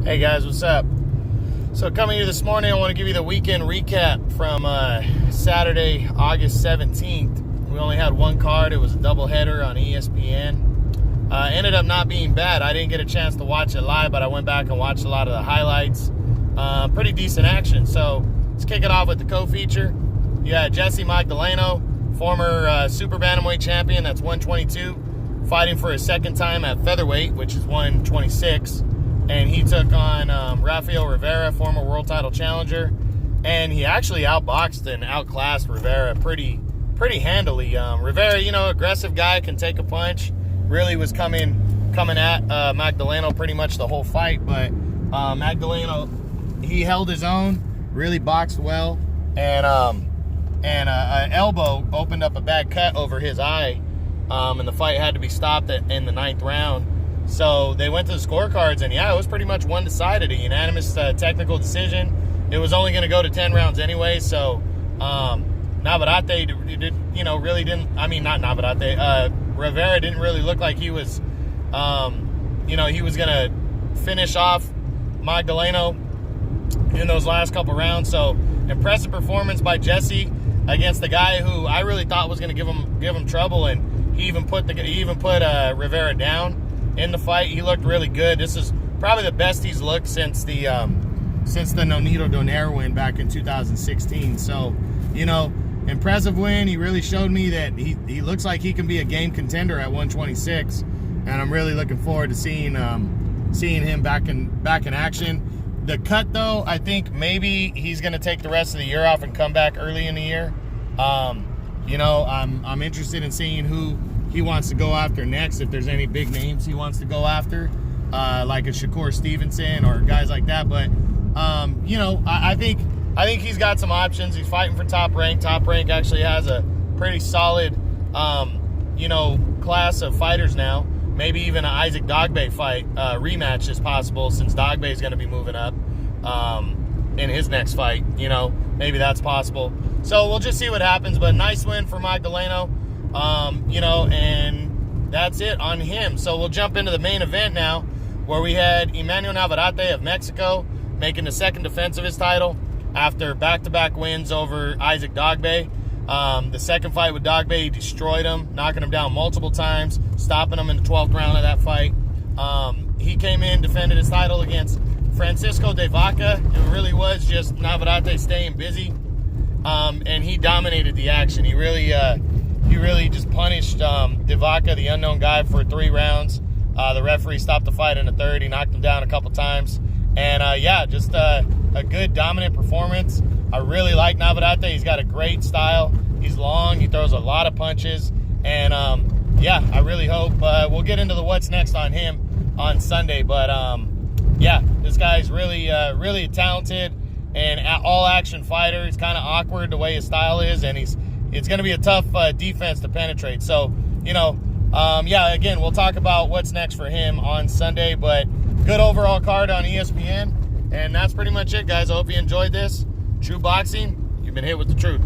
Hey guys, what's up? So coming here this morning, I want to give you the weekend recap from Saturday, August 17th. We only had one card. It was a doubleheader on ESPN. Ended up not being bad. I didn't get a chance to watch it live, but I went back and watched a lot of the highlights. Pretty decent action. So let's kick it off with the co-feature. You had Jesse Magdaleno, former super bantamweight champion, that's 122, fighting for his second time at featherweight, which is 126. And he took on Rafael Rivera, former world title challenger, and he actually outboxed and outclassed Rivera pretty handily. Rivera, aggressive guy, can take a punch. Really was coming at Magdaleno pretty much the whole fight, but Magdaleno, he held his own, really boxed well, and an elbow opened up a bad cut over his eye, and the fight had to be stopped in the 9th round. So they went to the scorecards, and yeah, it was pretty much one-decided, a unanimous technical decision. It was only going to go to 10 rounds anyway, so Navarrete really didn't, Rivera didn't really look like he was, he was going to finish off Magdaleno in those last couple rounds. So impressive performance by Jesse against the guy who I really thought was going to give him trouble, and he even put Rivera down in the fight. He looked really good. This is probably the best he's looked since the Nonito Donaire win back in 2016. So, impressive win. He really showed me that he looks like he can be a game contender at 126, and I'm really looking forward to seeing him back in action. The cut, though, I think maybe he's going to take the rest of the year off and come back early in the year. I'm interested in seeing who he wants to go after next, if there's any big names he wants to go after, like a Shakur Stevenson or guys like that. But I think he's got some options. He's fighting for Top Rank. Top Rank actually has a pretty solid class of fighters now. Maybe even an Isaac Dogboe fight rematch is possible, since Dogboe is going to be moving up in his next fight. Maybe that's possible. So we'll just see what happens. But nice win for Magdaleno. And that's it on him. So we'll jump into the main event now, where we had Emmanuel Navarrete of Mexico making the second defense of his title after back-to-back wins over Isaac Dogboe. The second fight with Dogboe, he destroyed him, knocking him down multiple times, stopping him in the 12th round of that fight. He came in, defended his title against Francisco de Vaca. It really was just Navarrete staying busy, and he dominated the action. He really just punished de Vaca, the unknown guy, for 3 rounds. The referee stopped the fight in the 3rd. He knocked him down a couple times. And, just a good, dominant performance. I really like Navarrete. He's got a great style. He's long. He throws a lot of punches. And, I really hope we'll get into the what's next on him on Sunday. But, this guy's really a talented and all-action fighter. He's kind of awkward the way his style is, and it's going to be a tough defense to penetrate. So, again, we'll talk about what's next for him on Sunday. But good overall card on ESPN. And that's pretty much it, guys. I hope you enjoyed this. True Boxing, you've been hit with the truth.